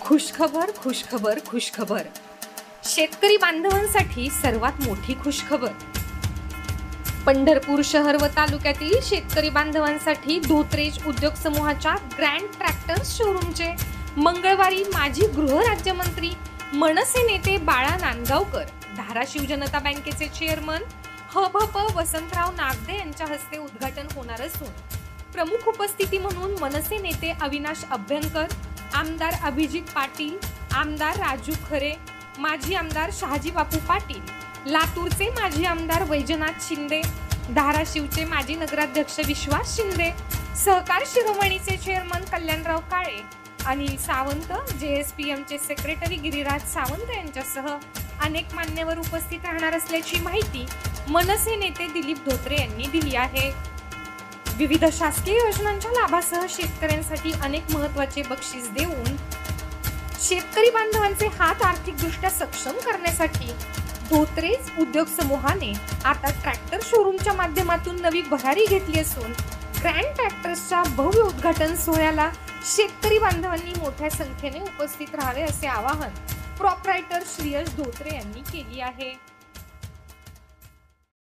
खुशखबर खुशखबर खुशखबर. शेतकरी बांधवांसाठी सर्वात मोठी खुशखबर. पंढरपूर शहर व तालुक्यातील शेतकरी बांधवांसाठी धोत्रेज उद्योग समूहाच्या ग्रँड ट्रॅक्टर शोरूमचे मंगळवारी माजी गृहराज्यमंत्री मनसे नेते बाळा नांदगावकर, धाराशिव जनता बँकेचे चेअरमन हभप वसंतराव नागदे यांच्या हस्ते उद्घाटन होणार असून प्रमुख उपस्थिती म्हणून मनसे नेते अविनाश अभ्यंकर, आमदार अभिजित पाटील, आमदार राजू खरे, माजी आमदार शहाजी बापू पाटील, लातूरचे माजी आमदार वैजनाथ शिंदे, धाराशिवचे माजी नगराध्यक्ष विश्वास शिंदे, सहकार शिरोमणीचे चेअरमन कल्याणराव काळे, अनिल सावंत, JSPMचे सेक्रेटरी गिरिराज सावंत यांच्यासह अनेक मान्यवर उपस्थित राहणार असल्याची माहिती मनसे नेते दिलीप धोत्रे यांनी दिली आहे. विविध शासकीय योजनांच्या लाभासह शेतकऱ्यांसाठी अनेक महत्त्वाचे बक्षीस देऊन शेतकरी बांधवांचे हात आर्थिकदृष्ट्या सक्षम करण्यासाठी धोत्रेज उद्योग समूहाने आता ट्रॅक्टर शोरूमच्या माध्यमातून नवी भरारी घेतली असून ग्रँड ट्रॅक्टर्सच्या भव्य उद्घाटन सोहळ्याला शेतकरी बांधवांनी मोठ्या संख्येने उपस्थित राहावे असे आवाहन प्रॉपरायटर श्रेयश धोत्रे यांनी केले आहे.